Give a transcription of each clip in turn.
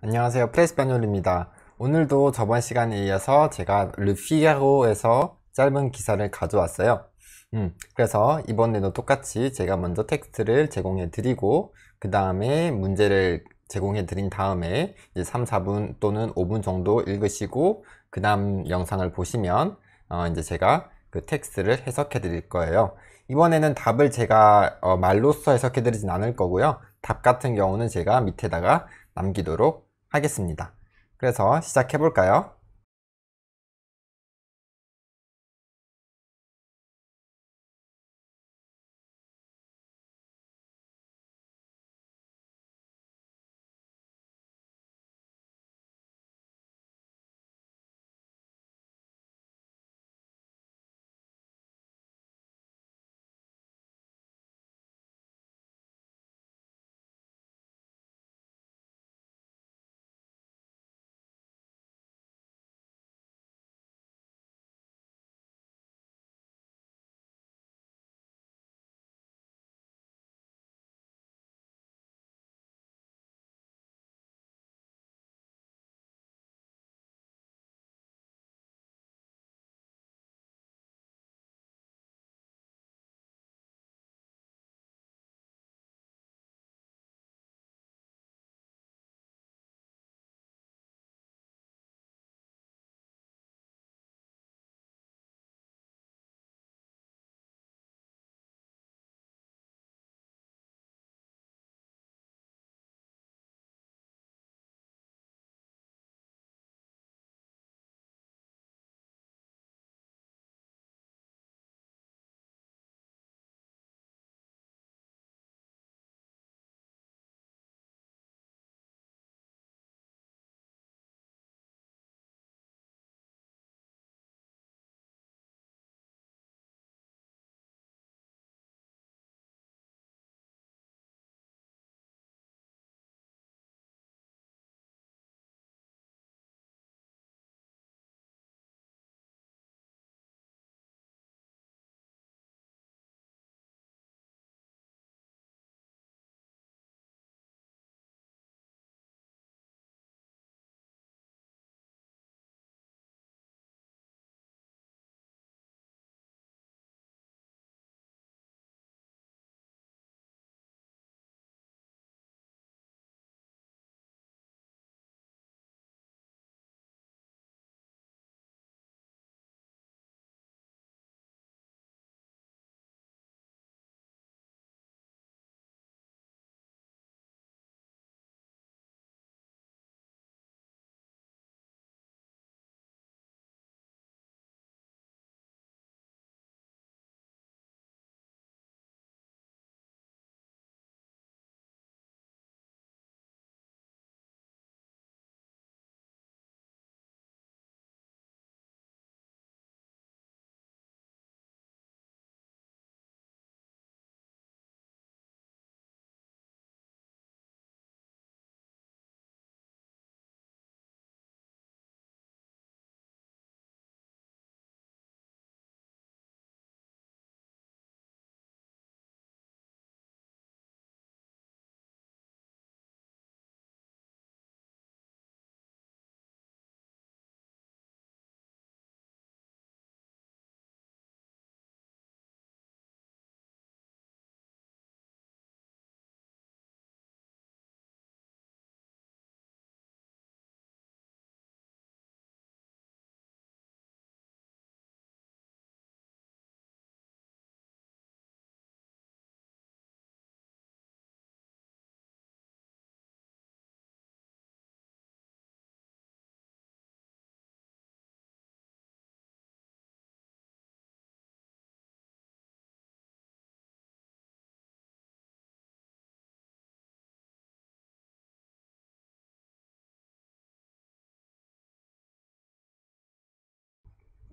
안녕하세요. 프레스파뇰입니다. 오늘도 저번 시간에 이어서 제가 르피가로에서 짧은 기사를 가져왔어요. 그래서 이번에도 똑같이 제가 먼저 텍스트를 제공해 드리고 그 다음에 문제를 제공해 드린 다음에 이제 3, 4분 또는 5분 정도 읽으시고 그 다음 영상을 보시면 이제 제가 그 텍스트를 해석해 드릴 거예요. 이번에는 답을 제가 말로써 해석해 드리진 않을 거고요. 답 같은 경우는 제가 밑에다가 남기도록 하겠습니다. 그래서 시작해 볼까요?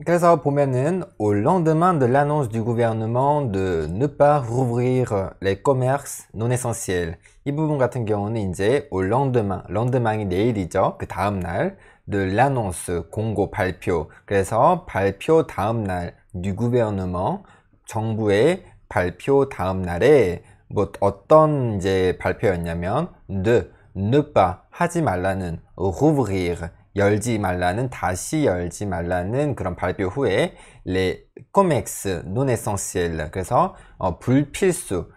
그래서 보면은 au lendemain de l'annonce du gouvernement de ne pas rouvrir les commerces non essentiels. 이 부분 같은 경우는 이제 au lendemain, lendemain이 내일이죠. 그 다음 날 de l'annonce, 공고 발표. 그래서 발표 다음 날 du gouvernement, 정부의 발표 다음 날에 뭐 어떤 이제 발표였냐면 de ne pas 하지 말라는 rouvrir 열지 말라는 다시 열지 말라는 그런 발표 후에 les COMEX non essentiels 그래서 불필수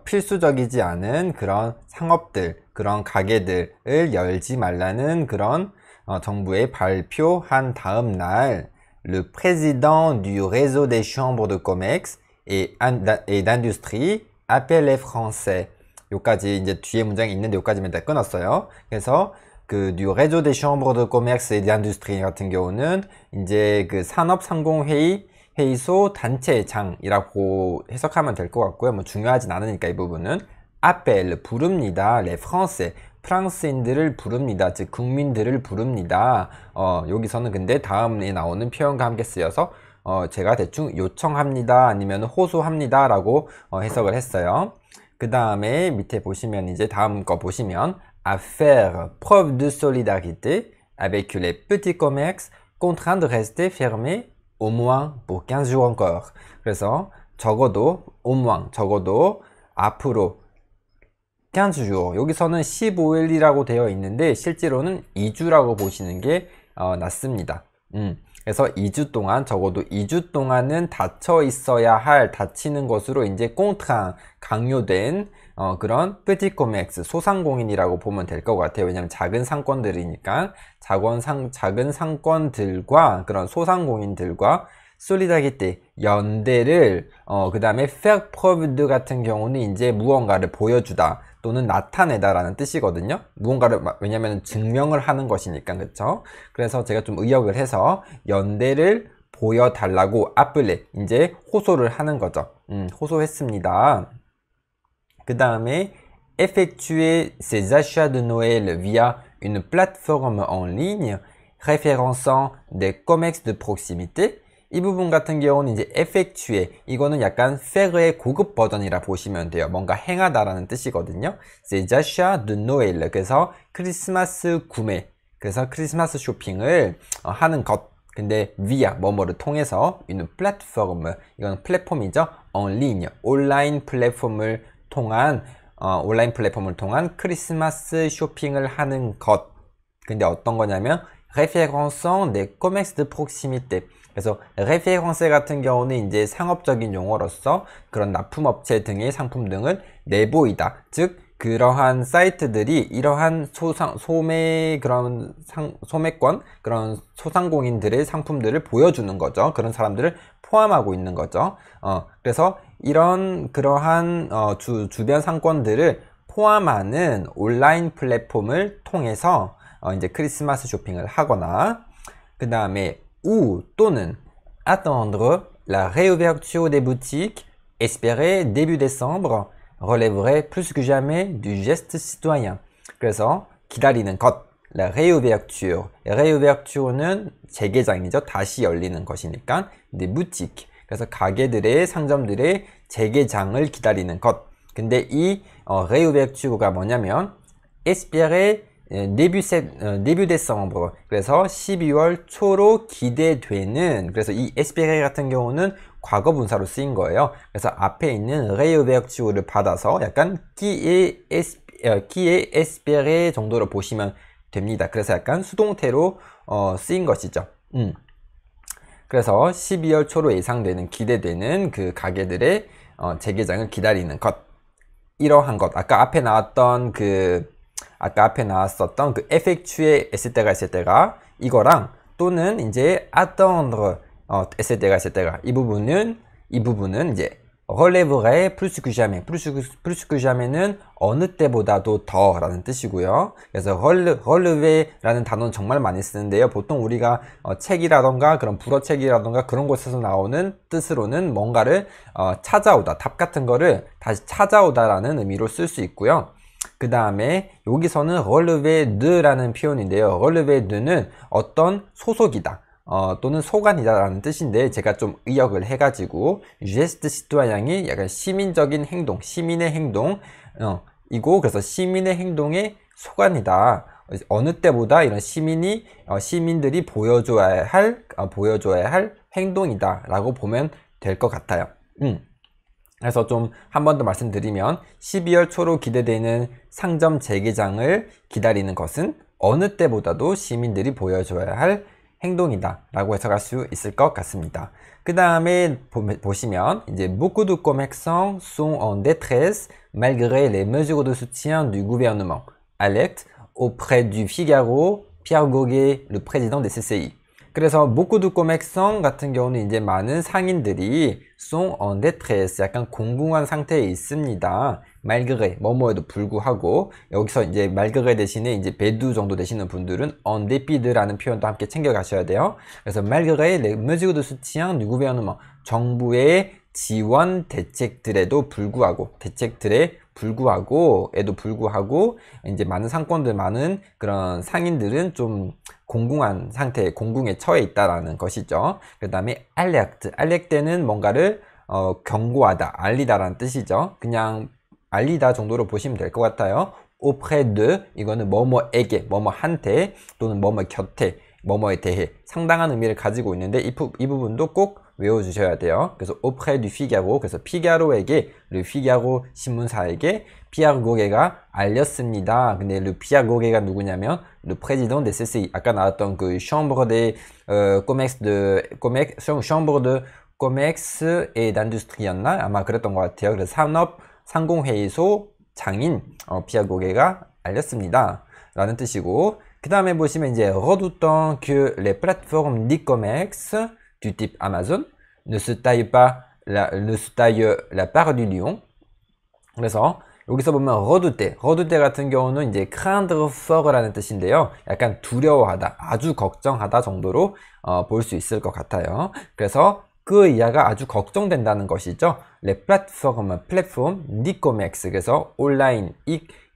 필수적이지 않은 그런 상업들 그런 가게들을 열지 말라는 그런 정부의 발표한 다음 날 le président du réseau des chambres de commerce et d'industrie appelle les Français 요까지 이제 뒤에 문장이 있는데 요까지만 다 끊었어요. 그래서 그 du réseau des chambres de commerce et d'industrie 같은 경우는 이제 그 산업상공회의 회의소 단체장이라고 해석하면 될 것 같고요. 뭐 중요하진 않으니까 이 부분은 appelle 부릅니다. les Français 프랑스인들을 부릅니다. 즉 국민들을 부릅니다. 여기서는 근데 다음에 나오는 표현과 함께 쓰여서 제가 대충 요청합니다 아니면 호소합니다 라고 해석을 했어요. 그 다음에 밑에 보시면 이제 다음 거 보시면 à faire preuve de solidarité avec les petits commerces contraints de rester fermés au moins pour 15 jours encore. 그래서 적어도 au moins 적어도 앞으로 15 jours 여기서는 15일이라고 되어 있는데 실제로는 2주라고 보시는 게 낫습니다. 그래서 2주 동안 적어도 2주 동안은 닫혀 있어야 할 닫히는 것으로 이제 contraint 강요된 그런 petit commerce 소상공인이라고 보면 될 것 같아요. 왜냐하면 작은 상권들이니까 작은 상권들과 그런 소상공인들과 solidarité 연대를 그 다음에 faire preuve de 같은 경우는 이제 무언가를 보여주다 또는 나타내다 라는 뜻이거든요. 무언가를 왜냐면 증명을 하는 것이니까 그쵸? 그래서 제가 좀 의역을 해서 연대를 보여달라고 appeler 이제 호소를 하는 거죠. 호소했습니다. 그 다음에 effectuer ses achats de Noël via une plateforme en ligne référençant des commerces de proximité 이 부분 같은 경우는 이제 effectuer 이거는 약간 faire의 고급 버전이라 보시면 돼요. 뭔가 행하다라는 뜻이거든요. ses achats de Noël 그래서 크리스마스 구매 그래서 크리스마스 쇼핑을 하는 것 근데 via 뭐뭐를 통해서 une plateforme 이건 플랫폼이죠. en ligne 온라인 플랫폼을 통한 크리스마스 쇼핑을 하는 것 근데 어떤 거냐면 référençant des commerces de proximité 그래서 référencé 같은 경우는 이제 상업적인 용어로서 그런 납품업체 등의 상품 등을 내보이다. 즉 그러한 사이트들이 이러한 소매권 그런 소상공인들의 상품들을 보여주는 거죠. 그런 사람들을 포함하고 있는 거죠. 그래서 그러한 주변 상권들을 포함하는 온라인 플랫폼을 통해서 이제 크리스마스 쇼핑을 하거나 그 다음에 ou 또는 attendre la réouverture des boutiques espérer début décembre relèverait plus que jamais du geste citoyen. 그래서 기다리는 것 la réouverture réouverture는 재개장이죠. 다시 열리는 것이니까 des boutiques 그래서 가게들의 상점들의 재개장을 기다리는 것 근데 이 réouverture가 뭐냐면 espérer début décembre 그래서 12월 초로 기대되는 그래서 이 espérer 같은 경우는 과거 분사로 쓰인 거예요. 그래서 앞에 있는 réouverture를 받아서 약간 qui est espérer 정도로 보시면 됩니다. 그래서 약간 수동태로 쓰인 것이죠. 그래서 12월 초로 예상되는 기대되는 그 가게들의 재개장을 기다리는 것 이러한 것 아까 앞에 나왔던 그 effectuer etc 이거랑 또는 이제 attendre etc 이 부분은 이제 relèverait plus que jamais 는 어느 때보다도 더 라는 뜻이고요. 그래서 relever라는 단어는 정말 많이 쓰는데요. 보통 우리가 책이라던가 그런 불어책이라던가 그런 곳에서 나오는 뜻으로는 뭔가를 찾아오다 답 같은 거를 다시 찾아오다 라는 의미로 쓸 수 있고요. 그 다음에 여기서는 relever de라는 표현인데요. relever de는 어떤 소속이다 또는 소관이다 라는 뜻인데 제가 좀 의역을 해가지고 geste citoyen이 약간 시민적인 행동 시민의 행동 이고 그래서 시민의 행동의 소관이다. 어느 때보다 이런 시민들이 보여줘야 할 행동이다 라고 보면 될 것 같아요. 그래서 좀 한 번 더 말씀드리면 12월 초로 기대되는 상점 재개장을 기다리는 것은 어느 때보다도 시민들이 보여줘야 할 행동이다 라고 해석할 수 있을 것 같습니다. 그 다음에 보시면 이제 beaucoup de commerçants sont en détresse malgré les mesures de soutien du gouvernement. Alerte auprès du Figaro, Pierre Goguet, le président des CCI. 그래서 beaucoup de commerçants 같은 경우는 이제 많은 상인들이 sont en détresse, 약간 공공한 상태에 있습니다. malgré, 뭐뭐에도 불구하고, 여기서 이제 malgré 대신에 이제 배두 정도 되시는 분들은 en dépit라는 표현도 함께 챙겨 가셔야 돼요. 그래서 malgré les mesures de soutien du gouvernement, 정부의 지원 대책들에도 불구하고, 에도 불구하고, 이제 많은 상권들, 많은 그런 상인들은 좀 공공한 상태, 공공에 처해 있다라는 것이죠. 그 다음에 알렉트는 뭔가를 경고하다, 알리다라는 뜻이죠. 그냥 알리다 정도로 보시면 될 것 같아요. auprès de, 이거는 뭐뭐에게, 뭐뭐한테 또는 뭐뭐 곁에, 뭐뭐에 대해 상당한 의미를 가지고 있는데 이 부분도 꼭 외워주셔야 돼요. 그래서 auprès du Figaro, 그래서 피가로에게, Le Figaro 신문사에게 피아르 고게가 알렸습니다. 근데 Le Pierre 고게가 누구냐면 Le président des CCI, 아까 나왔던 그 Chambre des Chambre de Commerce et d'Industrie 였나? 아마 그랬던 것 같아요. 그래서 상공회의소 장인 피아르 고게가 알렸습니다 라는 뜻이고, 그 다음에 보시면 이제 redoutant que les plateformes d'e-commerce du type Amazon ne se taille la part du lion. 그래서 여기서 보면 redouter 같은 경우는 이제 craindre fort라는 뜻인데요. 약간 두려워하다, 아주 걱정하다 정도로 볼 수 있을 것 같아요. 그래서 그 이하가 아주 걱정된다는 것이죠. les plateformes, 플랫폼, d'e-commerce, 그래서 온라인,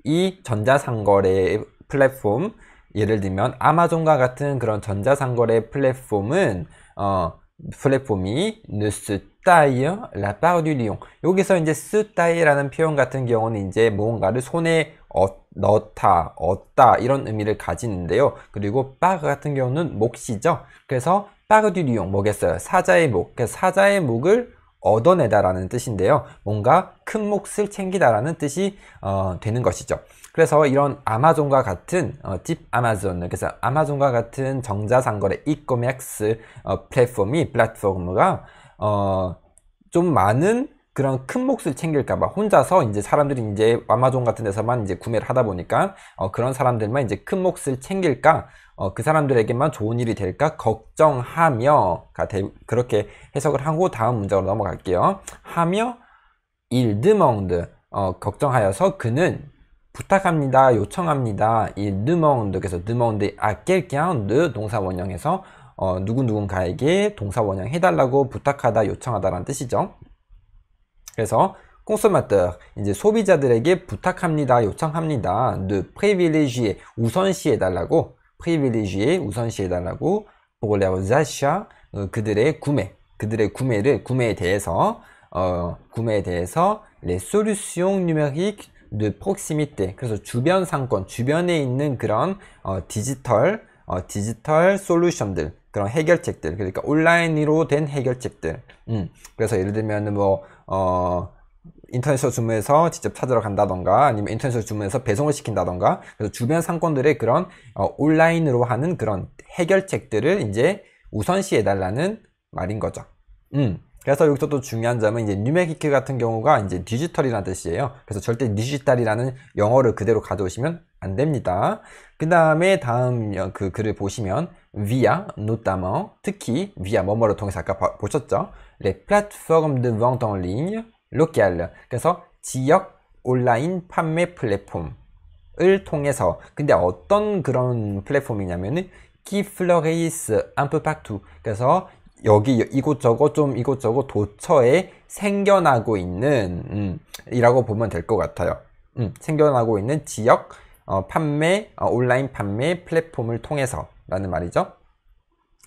이 전자상거래 플랫폼, 예를 들면 아마존과 같은 그런 전자상거래 플랫폼은 플랫폼이 ne se taille la part du lion. 여기서 이제 se taille라는 표현 같은 경우는 이제 무언가를 손에 넣다, 얻다 이런 의미를 가지는데요. 그리고 part 같은 경우는 몫이죠. 그래서 part du lion 뭐겠어요? 사자의 목. 그래서 사자의 목을 얻어내다라는 뜻인데요. 뭔가 큰 몫을 챙기다라는 뜻이 되는 것이죠. 그래서 이런 아마존과 같은 딥 아마존, 그래서 아마존과 같은 전자상거래 e-commerce 플랫폼가 좀 많은 그런 큰 몫을 챙길까봐, 혼자서 이제 사람들이 이제 아마존 같은 데서만 이제 구매를 하다 보니까 그런 사람들만 이제 큰 몫을 챙길까, 그 사람들에게만 좋은 일이 될까 걱정하며가 그렇게 해석을 하고 다음 문장으로 넘어갈게요. 하며 il demande, 걱정하여서 그는 부탁합니다, 요청합니다. il demande, 그래서 demander à quelqu'un de 동사 원형에서 누군가에게 동사 원형 해달라고 부탁하다, 요청하다라는 뜻이죠. 그래서 consommateur, 이제 소비자들에게 부탁합니다, 요청합니다. de privilégier, 우선시해달라고, 우선시해달라고 pour leurs achats, 그들의 구매에 대해서 les solutions numériques de proximité, 그래서 주변 상권, 주변에 있는 그런 디지털 솔루션들, 그런 해결책들, 그러니까 온라인으로 된 해결책들. 그래서 예를 들면 인터넷으로 주문해서 직접 찾으러 간다던가, 아니면 인터넷으로 주문해서 배송을 시킨다던가, 그래서 주변 상권들의 그런 온라인으로 하는 그런 해결책들을 이제 우선시해달라는 말인 거죠. 그래서 여기서 또 중요한 점은 이제 뉴메리크 같은 경우가 이제 디지털이라는 뜻이에요. 그래서 절대 디지털이라는 영어를 그대로 가져오시면 안 됩니다. 그 다음에 다음 그 글을 보시면 via, notamment, 특히 via 뭐뭐를 통해서 아까 보셨죠? les plateformes de vente en ligne locales. 그래서 지역 온라인 판매 플랫폼을 통해서, 근데 어떤 그런 플랫폼이냐면은 qui fleurissent un peu partout. 그래서 여기 이곳저곳 도처에 생겨나고 있는 이라고 보면 될 것 같아요. 생겨나고 있는 지역 판매, 온라인 판매 플랫폼을 통해서 라는 말이죠.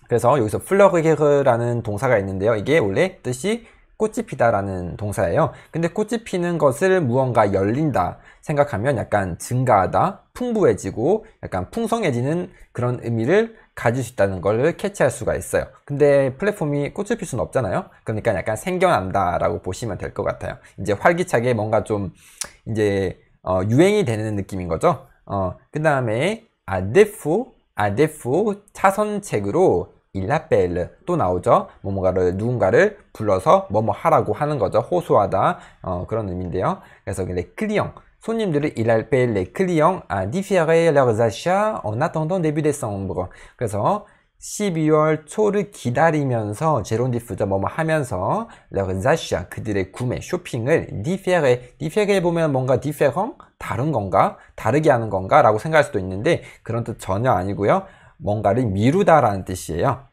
그래서 여기서 플러리르라는 동사가 있는데요. 이게 원래 뜻이 꽃이 피다라는 동사예요. 근데 꽃이 피는 것을 무언가 열린다 생각하면 약간 증가하다, 풍부해지고 약간 풍성해지는 그런 의미를 가질 수 있다는 걸 캐치할 수가 있어요. 근데 플랫폼이 꽃을 필 수는 없잖아요. 그러니까 약간 생겨난다 라고 보시면 될 것 같아요. 이제 활기차게 뭔가 좀 이제 유행이 되는 느낌인 거죠. 그 다음에 아데포 차선책으로 il appelle 또 나오죠. 뭐뭐가를 누군가를 불러서 뭐뭐 하라고 하는 거죠. 호소하다 그런 의미인데요. 그래서 근데 클리언 손님들을 il appelle les clients à différer leurs achats en attendant début décembre. 그래서 12월 초를 기다리면서 제론디프죠. 뭐뭐 하면서 leurs achats 그들의 구매 쇼핑을 différer 보면 뭔가 différent 다른 건가 다르게 하는 건가 라고 생각할 수도 있는데 그런 뜻 전혀 아니고요. 뭔가를 미루다라는 뜻이에요.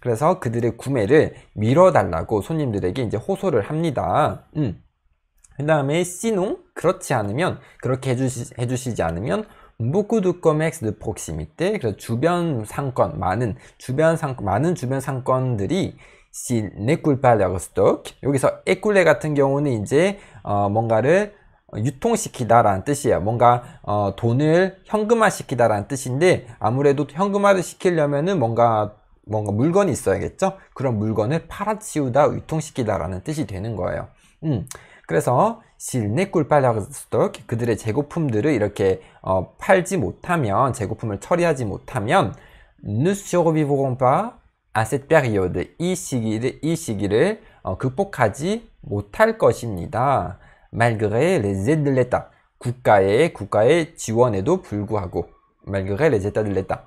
그래서 그들의 구매를 미뤄달라고 손님들에게 이제 호소를 합니다. 그 다음에 sinon 그렇지 않으면 그렇게 해주시지 않으면 beaucoup de commerces de proximité 그래서 주변 상권 많은 주변 상권들이 s'ils n'écoulent pas leur stock 여기서 écouler 같은 경우는 이제 뭔가를 유통시키다 라는 뜻이에요. 뭔가 돈을 현금화 시키다 라는 뜻인데 아무래도 현금화를 시키려면은 뭔가 물건이 있어야겠죠. 그런 물건을 팔아치우다 유통시키다 라는 뜻이 되는 거예요. 그래서 s'ils n'écoulent pas leur stock 그들의 재고품들을 이렇게 팔지 못하면 재고품을 처리하지 못하면 ne survivront pas à cette période 이 시기를 극복하지 못할 것입니다. malgré les aides de l'État 국가의 지원에도 불구하고 malgré les états de l'État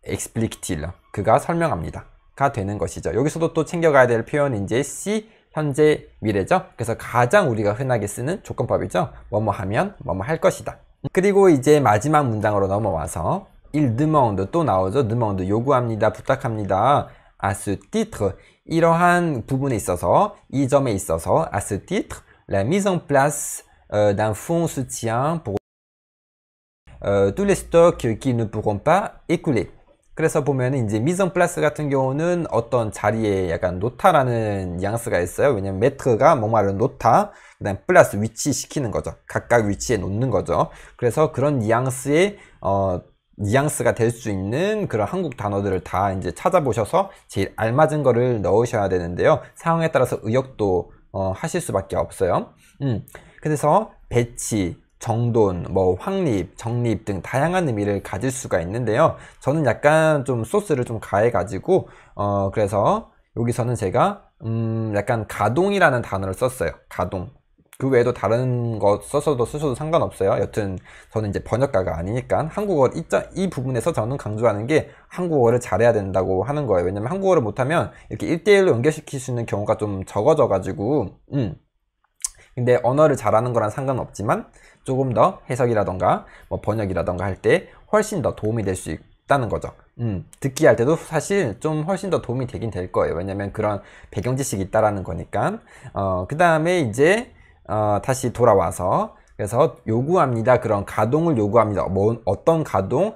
explique-t-il 그가 설명합니다 가 되는 것이죠. 여기서도 또 챙겨가야 될 표현이 이제 시 현재 미래죠. 그래서 가장 우리가 흔하게 쓰는 조건법이죠. 뭐뭐 하면 뭐뭐 할 것이다. 그리고 이제 마지막 문장으로 넘어와서 il demande 또 나오죠. demande 요구합니다. 부탁합니다. à ce titre 이러한 부분에 있어서 이 점에 있어서 à ce titre la mise en place d'un fonds soutien pour tous les stocks qui ne pourront pas écouler. 그래서 보면 이제 mise en place 같은 경우는 어떤 자리에 약간 놓다라는 뉘앙스가 있어요. 왜냐면 metre가 뭐말은 놓다, 그다음 플러스 위치시키는 거죠. 각각 위치에 놓는 거죠. 그래서 그런 뉘앙스의 뉘앙스가 될 수 있는 그런 한국 단어들을 다 이제 찾아보셔서 제일 알맞은 거를 넣으셔야 되는데요. 상황에 따라서 의역도 하실 수밖에 없어요. 그래서 배치, 정돈, 뭐 확립, 정립 등 다양한 의미를 가질 수가 있는데요. 저는 약간 좀 소스를 좀 가해가지고 그래서 여기서는 제가 약간 가동이라는 단어를 썼어요. 가동. 그 외에도 다른 거 써서도 쓰셔도 상관없어요. 여튼 저는 이제 번역가가 아니니까 한국어 이 부분에서 저는 강조하는 게 한국어를 잘해야 된다고 하는 거예요. 왜냐면 한국어를 못하면 이렇게 1대1로 연결시킬 수 있는 경우가 좀 적어져 가지고 근데 언어를 잘하는 거랑 상관없지만 조금 더 해석이라던가 뭐 번역이라던가 할 때 훨씬 더 도움이 될 수 있다는 거죠. 듣기 할 때도 사실 좀 훨씬 더 도움이 되긴 될 거예요. 왜냐면 그런 배경 지식이 있다라는 거니까. 그 다음에 이제 다시 돌아와서 그래서 요구합니다. 그런 가동을 요구합니다. 뭐 어떤 가동?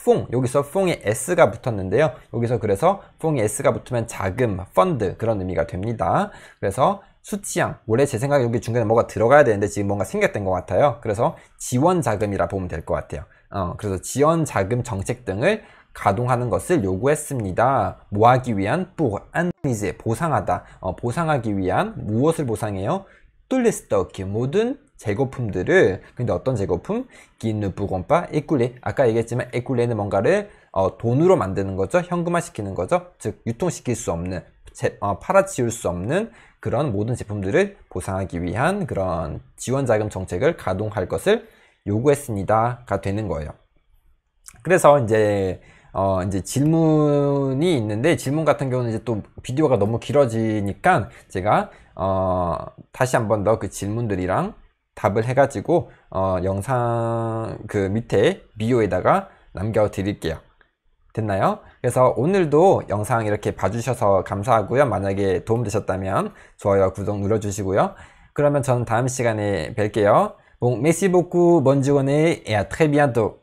퐁 여기서 퐁에 s가 붙었는데요. 여기서 그래서 퐁에 s가 붙으면 자금, 펀드 그런 의미가 됩니다. 그래서 수치양 원래 제 생각에 여기 중간에 뭐가 들어가야 되는데 지금 뭔가 생겼던 것 같아요. 그래서 지원 자금이라 보면 될 것 같아요. 그래서 지원 자금 정책 등을 가동하는 것을 요구했습니다. 뭐 하기 위한? pour indemniser 보상하다. 보상하기 위한 무엇을 보상해요? tous les stocks 모든 재고품들을 근데 어떤 재고품? qui ne pourront pas écouler 아까 얘기했지만 écouler는 뭔가를 돈으로 만드는 거죠. 현금화 시키는 거죠. 즉 유통시킬 수 없는 팔아치울 수 없는 그런 모든 제품들을 보상하기 위한 그런 지원자금 정책을 가동할 것을 요구했습니다가 되는 거예요. 그래서 이제 질문이 있는데 질문 같은 경우는 이제 또 비디오가 너무 길어지니까 제가 다시 한 번 더 그 질문들이랑 답을 해가지고 영상 그 밑에 비디오에다가 남겨드릴게요. 됐나요? 그래서 오늘도 영상 이렇게 봐주셔서 감사하고요. 만약에 도움되셨다면 좋아요, 구독 눌러주시고요. 그러면 저는 다음 시간에 뵐게요. Bon, merci beaucoup, bonne journée et à très bientôt.